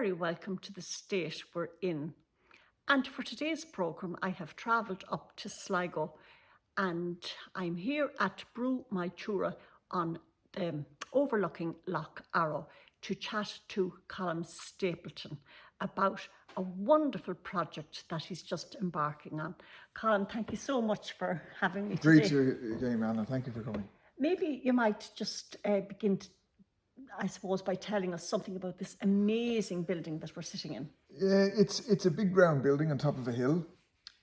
very welcome to the state we're in. And for today's programme, I have travelled up to Sligo, and I'm here at Brú Moytura on overlooking Loch Arrow to chat to Colum Stapleton about a wonderful project that he's just embarking on. Colum, thank you so much for having me today. Great you again, Anna. Thank you for coming. Maybe you might just begin, I suppose, by telling us something about this amazing building that we're sitting in. Yeah, it's a big round building on top of a hill,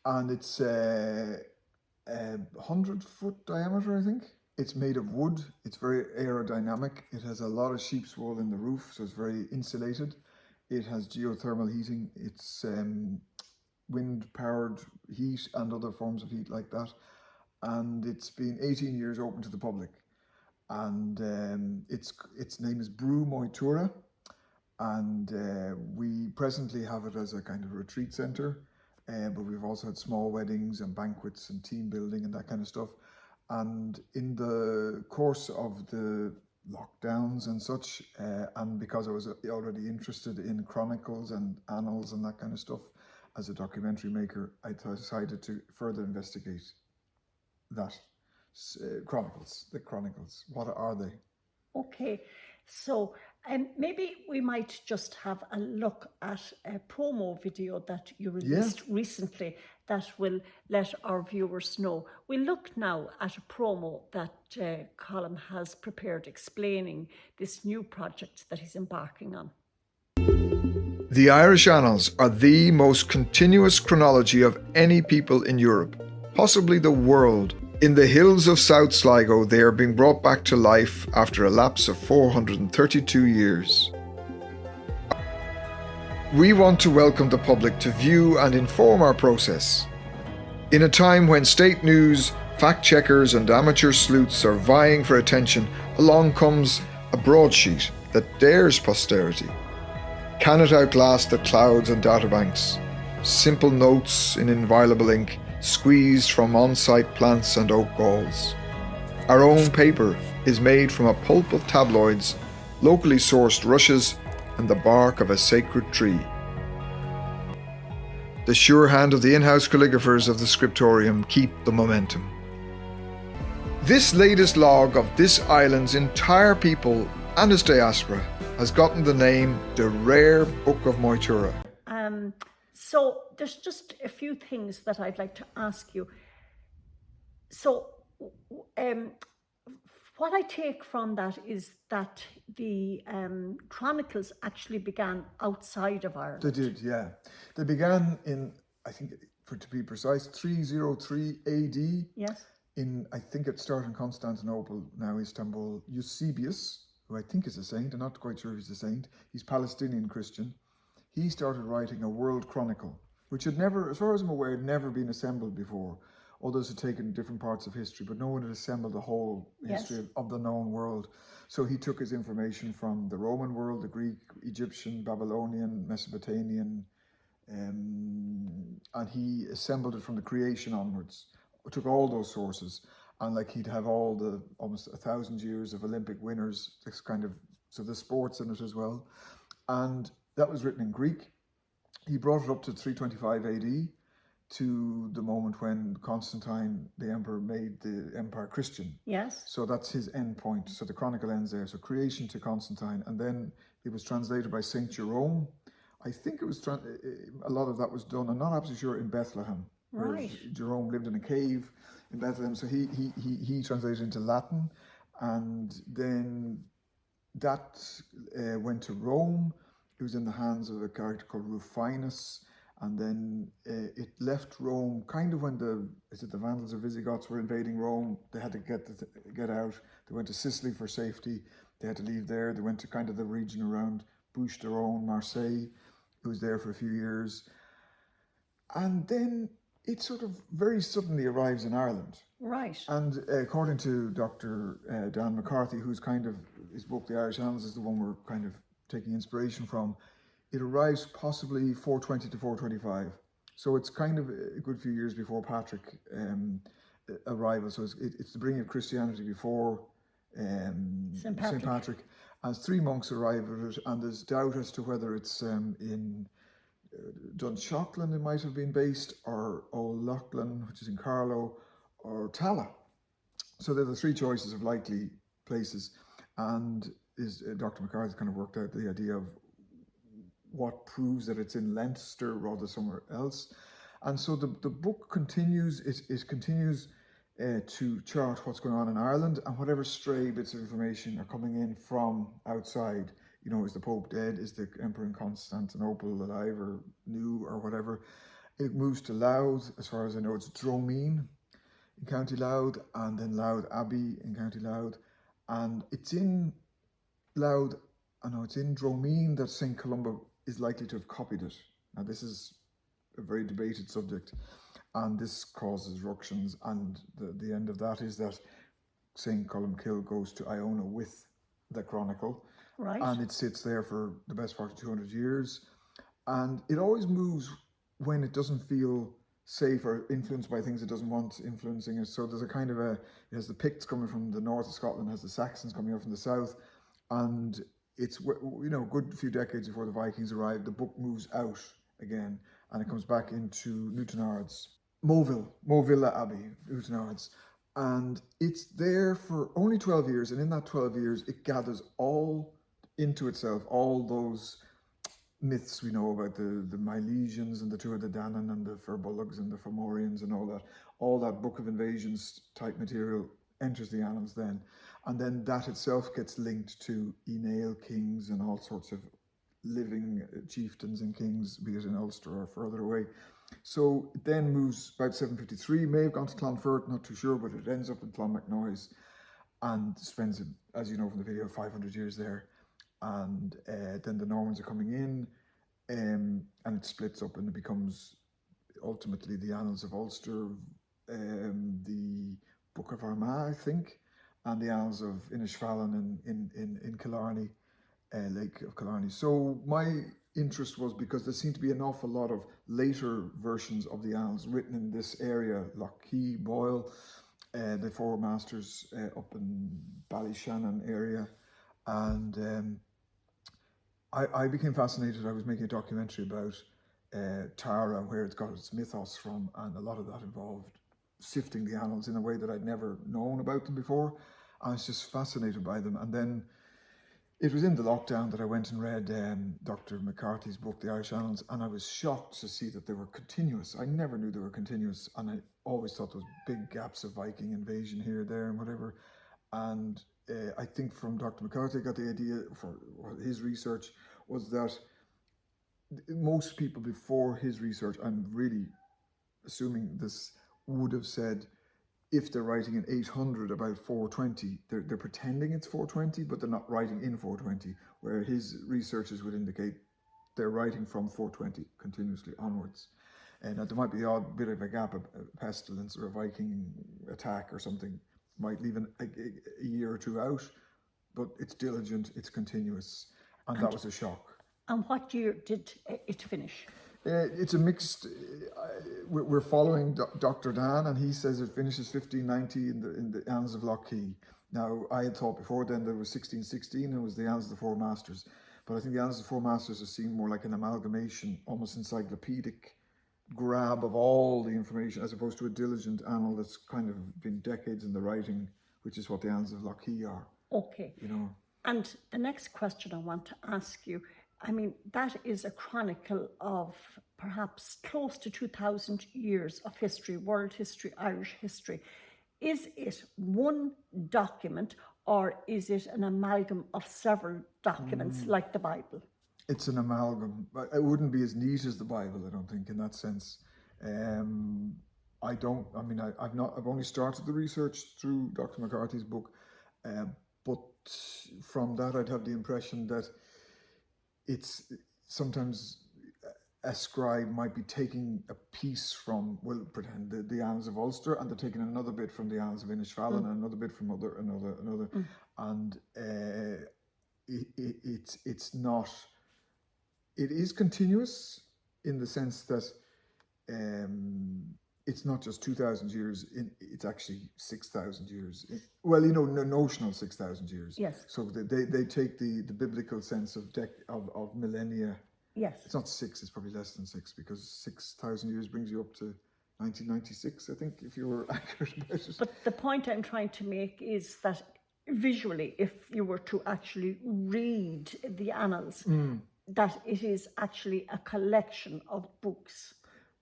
and it's 100-foot diameter, I think. It's made of wood. It's very aerodynamic. It has a lot of sheep's wool in the roof, so it's very insulated. It has geothermal heating. It's wind-powered heat and other forms of heat like that. And it's been 18 years open to the public. And its name is Brú Moytura. And we presently have it as a kind of retreat centre. But we've also had small weddings and banquets and team building and that kind of stuff. And in the course of the lockdowns and such, and because I was already interested in chronicles and annals and that kind of stuff as a documentary maker, I decided to further investigate that. The chronicles, what are they? Okay, so maybe we might just have a look at a promo video that you released recently that will let our viewers know. We'll look now at a promo that Colum has prepared explaining this new project that he's embarking on. The Irish Annals are the most continuous chronology of any people in Europe, possibly the world. In the hills of South Sligo, they are being brought back to life after a lapse of 432 years. We want to welcome the public to view and inform our process. In a time when state news, fact-checkers and amateur sleuths are vying for attention, along comes a broadsheet that dares posterity. Can it outlast the clouds and databanks? Simple notes in inviolable ink, squeezed from on-site plants and oak galls. Our own paper is made from a pulp of tabloids, locally sourced rushes, and the bark of a sacred tree. The sure hand of the in-house calligraphers of the scriptorium keep the momentum. This latest log of this island's entire people and its diaspora has gotten the name the Rare Book of Moytura. So there's just a few things that I'd like to ask you. So what I take from that is that the chronicles actually began outside of Ireland. They did, yeah. They began in, I think, to be precise, 303 AD. Yes. I think it started in Constantinople, now Istanbul. Eusebius, who I think is a saint, I'm not quite sure if he's a saint. He's Palestinian Christian. He started writing a world chronicle, which had never, as far as I'm aware, had never been assembled before. Others had taken different parts of history, but no one had assembled the whole history of the known world. So he took his information from the Roman world, the Greek, Egyptian, Babylonian, Mesopotamian, and he assembled it from the creation onwards. Took all those sources, and he'd have all the almost 1,000 years of Olympic winners, this kind of, so the sports in it as well. And that was written in Greek. He brought it up to 325 AD to the moment when Constantine, the emperor, made the empire Christian. Yes. So that's his end point. So the chronicle ends there. So creation to Constantine. And then it was translated by Saint Jerome. I think it was, a lot of that was done, I'm not absolutely sure, in Bethlehem. Right. Jerome lived in a cave in Bethlehem. So he translated into Latin. And then that went to Rome. It was in the hands of a character called Rufinus, and then it left Rome kind of when the Vandals or Visigoths were invading Rome. They had to get out. They went to Sicily for safety. They had to leave there. They went to kind of the region around Bouches du Rhône, Marseille. It was there for a few years. And then it sort of very suddenly arrives in Ireland. Right. And according to Dr. Dan McCarthy, who's kind of, his book, The Irish Annals, is the one we're kind of taking inspiration from, it arrives possibly 420 to 425. So it's kind of a good few years before Patrick arrival. So it's the bringing of Christianity before St. Patrick. As 3 monks arrive at it, and there's doubt as to whether it's in Dunshaughlin it might have been based, or O'Loughlin, which is in Carlow, or Tala. So there are the 3 choices of likely places, and Dr. McCarthy kind of worked out the idea of what proves that it's in Leinster rather than somewhere else. And so the book continues, it continues to chart what's going on in Ireland, and whatever stray bits of information are coming in from outside. You know, is the Pope dead? Is the Emperor in Constantinople alive or new or whatever? It moves to Louth. As far as I know, it's Dromeen in County Louth, and then Louth Abbey in County Louth. And it's in Louth, it's in Dromeen that St. Columba is likely to have copied it. Now, this is a very debated subject, and this causes ructions, and the end of that is that St. Columkill goes to Iona with the chronicle. Right. And it sits there for the best part of 200 years. And it always moves when it doesn't feel safe or influenced by things it doesn't want influencing it. So there's a kind of it has the Picts coming from the north of Scotland, has the Saxons coming up from the south. And it's, a good few decades before the Vikings arrived, the book moves out again, and it comes back into Newtownards. Movilla Abbey, Newtownards. And it's there for only 12 years. And in that 12 years, it gathers all into itself all those myths we know about the Milesians and the Tuatha De Danann and the Firbolgs and the Fomorians and all that Book of Invasions type material enters the annals then. And then that itself gets linked to Enail kings and all sorts of living chieftains and kings, be it in Ulster or further away. So it then moves about 753, may have gone to Clonfert, not too sure, but it ends up in Clonmacnoise and spends, as you know from the video, 500 years there. And then the Normans are coming in, and it splits up, and it becomes ultimately the Annals of Ulster, the Book of Armagh, I think, and the Annals of Inishfallen in Killarney, Lake of Killarney. So my interest was because there seemed to be an awful lot of later versions of the Annals written in this area, Lough, Boyle, the Four Masters up in Ballyshannon area. And I became fascinated. I was making a documentary about Tara, where it's got its mythos from, and a lot of that involved sifting the annals in a way that I'd never known about them before. I was just fascinated by them. And then it was in the lockdown that I went and read Dr. McCarthy's book, The Irish Annals, and I was shocked to see that they were continuous. I never knew they were continuous, and I always thought there was big gaps of Viking invasion here, there, and whatever. And I think from Dr. McCarthy, I got the idea for his research was that most people before his research, I'm really assuming this, would have said, if they're writing in 800 about 420, they're pretending it's 420, but they're not writing in 420, where his researchers would indicate they're writing from 420 continuously onwards. And there might be the odd bit of a gap, a pestilence or a Viking attack or something, might leave a year or two out, but it's diligent, it's continuous, and that was a shock. And what year did it finish? It's a mixed. We're following Dr. Dan, and he says it finishes 1590 in the Annals of Lough. Now, I had thought before then there was 1616, and it was the Annals of the Four Masters, but I think the Annals of the Four Masters are seen more like an amalgamation, almost encyclopedic grab of all the information, as opposed to a diligent annal that's kind of been decades in the writing, which is what the Annals of Lough are. Okay. And the next question I want to ask you, I mean, that is a chronicle of perhaps close to 2,000 years of history, world history, Irish history. Is it one document, or is it an amalgam of several documents like the Bible? It's an amalgam. It wouldn't be as neat as the Bible, I don't think, in that sense. I've only started the research through Dr. McCarthy's book, but from that I'd have the impression that it's sometimes a scribe might be taking a piece from, we'll pretend, the Annals of Ulster, and they're taking another bit from the Annals of Inishfallen and another bit from another. And it's not. It is continuous in the sense that it's not just 2,000 years, it's actually 6,000 years. Well, notional 6,000 years. Yes. So they take the biblical sense of millennia. Yes. It's not 6, it's probably less than 6, because 6,000 years brings you up to 1996, I think, if you were accurate about it. But the point I'm trying to make is that visually, if you were to actually read the annals, that it is actually a collection of books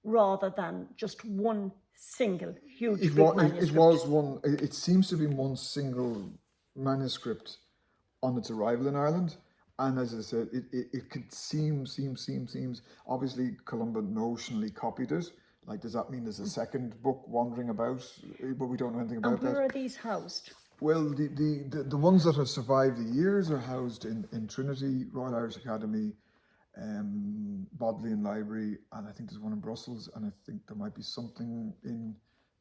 rather than just one single huge big manuscript. It was one. It seems to be one single manuscript on its arrival in Ireland, and as I said, it could seems. Obviously, Columba notionally copied it. Like, does that mean there's a second book wandering about? But we don't know anything about that. And where are these housed? Well, the ones that have survived the years are housed in Trinity, Royal Irish Academy, Bodleian Library, and I think there's one in Brussels, and I think there might be something in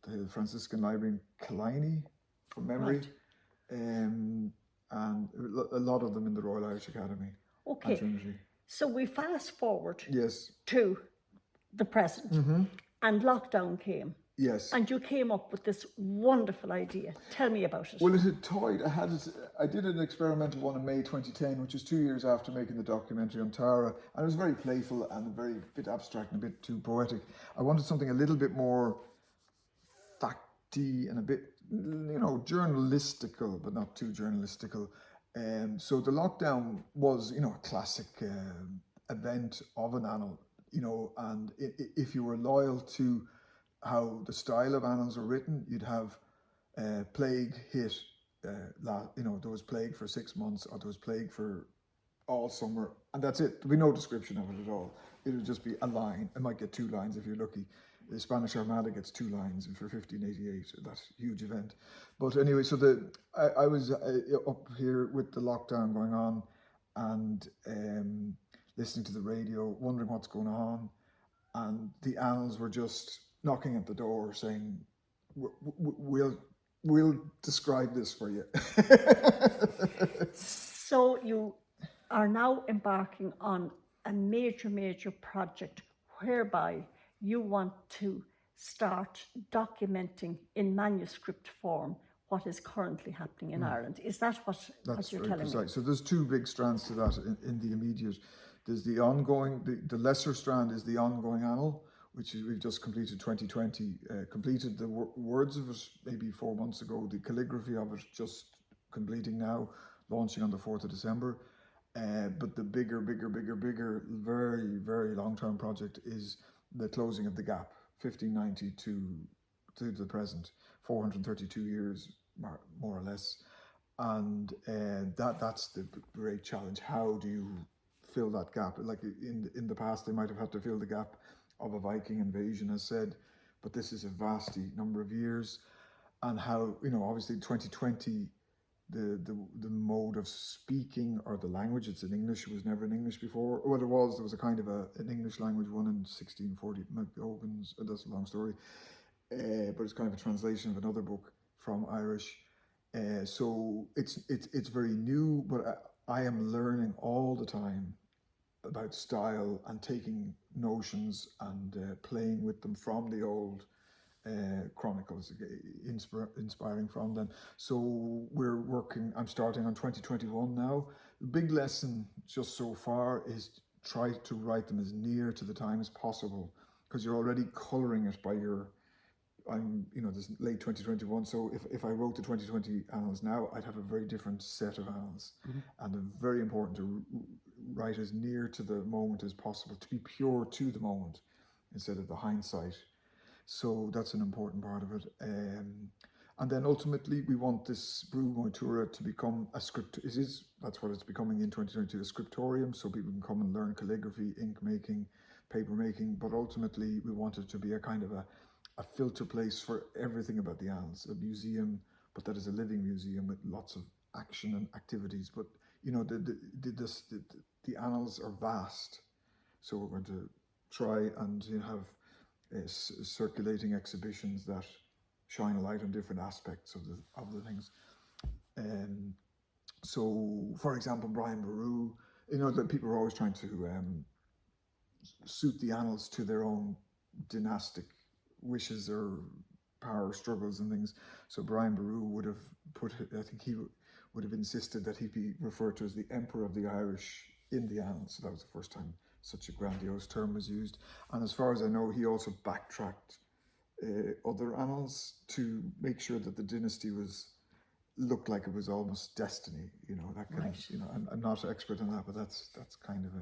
the Franciscan Library in Killiney, from memory, Right. and a lot of them in the Royal Irish Academy. Okay. And Trinity. So we fast forward Yes. to the present, and lockdown came. Yes. And you came up with this wonderful idea. Tell me about it. Well, it had toyed. I did an experimental one in May 2010, which is 2 years after making the documentary on Tara, and it was very playful and a very bit abstract and a bit too poetic. I wanted something a little bit more facty and a bit, journalistical, but not too journalistical. So the lockdown was, a classic event of an annal, and if you were loyal to how the style of annals were written, you'd have plague hit, there was plague for 6 months, or there was plague for all summer, and that's it. There'd be no description of it at all. It would just be a line. It might get 2 lines if you're lucky. The Spanish Armada gets 2 lines for 1588, that huge event. But anyway, so I was up here with the lockdown going on, and listening to the radio, wondering what's going on, and the annals were just knocking at the door saying, we'll describe this for you. So you are now embarking on a major project whereby you want to start documenting in manuscript form what is currently happening in Ireland. Is that what you're telling me? So there's 2 big strands to that in the immediate. There's the ongoing, the lesser strand is the ongoing annal, which we've just completed 2020, completed the words of it maybe 4 months ago, the calligraphy of it just completing now, launching on the 4th of December. But the bigger, very, very long-term project is the closing of the gap, 1590 to the present, 432 years, more or less. And that's the great challenge. How do you fill that gap? Like in the past, they might have had to fill the gap of a Viking invasion, as said, but this is a vasty number of years. And how, obviously 2020, the mode of speaking, or the language, it's in English, it was never in English before. Well, there was a kind of an English language one in 1640, McGogan's, that's a long story, but it's kind of a translation of another book from Irish. So it's very new, but I am learning all the time about style and taking notions and playing with them from the old chronicles, inspiring from them. So I'm starting on 2021 now. The big lesson just so far is try to write them as near to the time as possible, because you're already colouring it by this late 2021. So if I wrote the 2020 annals now, I'd have a very different set of annals. And it's very important to write as near to the moment as possible, to be pure to the moment instead of the hindsight. So that's an important part of it. And then ultimately we want this Brú Moytura to become a that's what it's becoming in 2022, a scriptorium, so people can come and learn calligraphy, ink making, paper making, but ultimately we want it to be a kind of a filter place for everything about the annals, a museum, but that is a living museum with lots of action and activities. But the annals are vast, so we're going to try and have circulating exhibitions that shine a light on different aspects of the things. So, for example, Brian Boru, that people are always trying to suit the annals to their own dynastic wishes or power struggles and things. So Brian Boru would have I think he would have insisted that he be referred to as the Emperor of the Irish in the annals. So that was the first time such a grandiose term was used. And as far as I know, he also backtracked other annals to make sure that the dynasty looked like it was almost destiny, that kind Right. of, I'm not expert in that, but that's kind of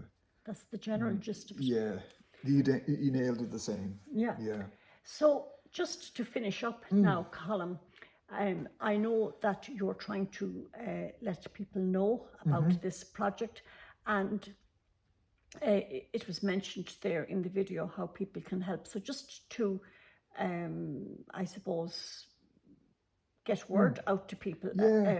That's the general gist of it. yeah, he nailed it the same. Yeah. Yeah. So just to finish up now, Colum, I know that you're trying to let people know about this project, and it was mentioned there in the video how people can help. So just to, I suppose, get word out to people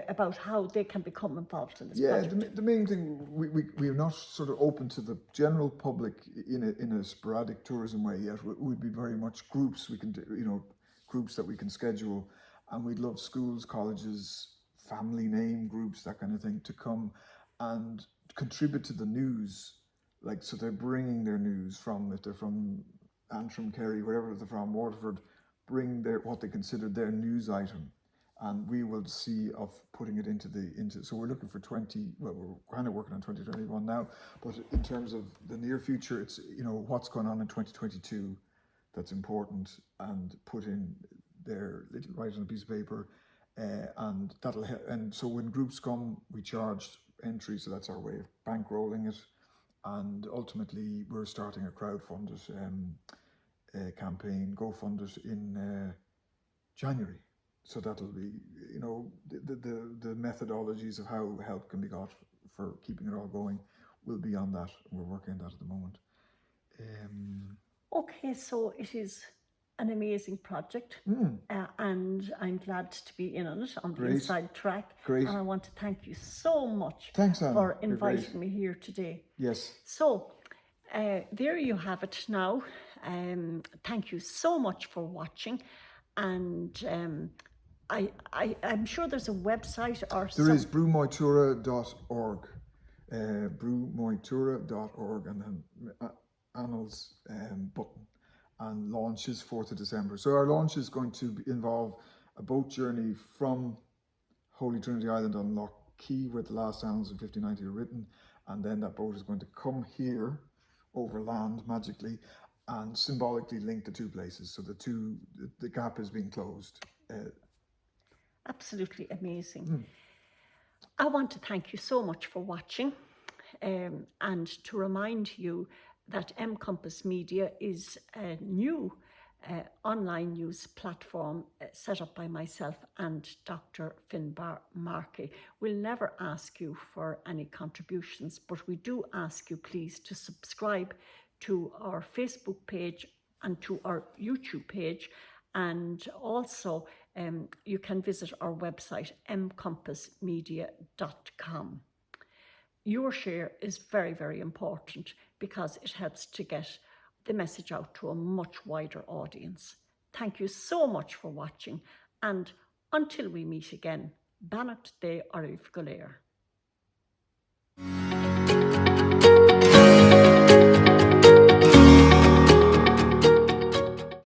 about how they can become involved in this project. Yeah, the main thing, we're not sort of open to the general public in a sporadic tourism way yet. We'd be very much groups we can do, groups that we can schedule, and we'd love schools, colleges, family name groups, that kind of thing, to come and contribute to the news. Like, so they're bringing their news if they're from Antrim, Kerry, wherever they're from, Waterford, bring what they consider their news item. And we will see of putting it into so we're looking for we're kind of working on 2021 now, but in terms of the near future, it's, what's going on in 2022 that's important, and put in there, write on a piece of paper, and that'll help. And so when groups come, we charge entry, so that's our way of bankrolling it. And ultimately, we're starting a crowdfunded campaign, GoFunded, in January. So that'll be, the methodologies of how help can be got for keeping it all going will be on that. We're working on that at the moment. Okay, so it is an amazing project, and I'm glad to be in on it, on the inside track. Great. And I want to thank you so much Thanks, Anna. for You're great. inviting me here today. Yes. So there you have it now. Thank you so much for watching, and I'm sure there's a website or There is brúmoytura.org, brúmoytura.org, and then annals button, and launches 4th of December. So our launch is going to involve a boat journey from Holy Trinity Island on Lough Key, where the last annals of 1590 are written, and then that boat is going to come here over land magically and symbolically link the two places. So the gap is being closed. Absolutely amazing. I want to thank you so much for watching, and to remind you that Compass Media is a new online news platform set up by myself and Dr. Finbar Markey. We'll never ask you for any contributions, but we do ask you please to subscribe to our Facebook page and to our YouTube page, and also you can visit our website mcompassmedia.com. Your share is very, very important because it helps to get the message out to a much wider audience. Thank you so much for watching, and until we meet again, Bannock de Orif Goléir.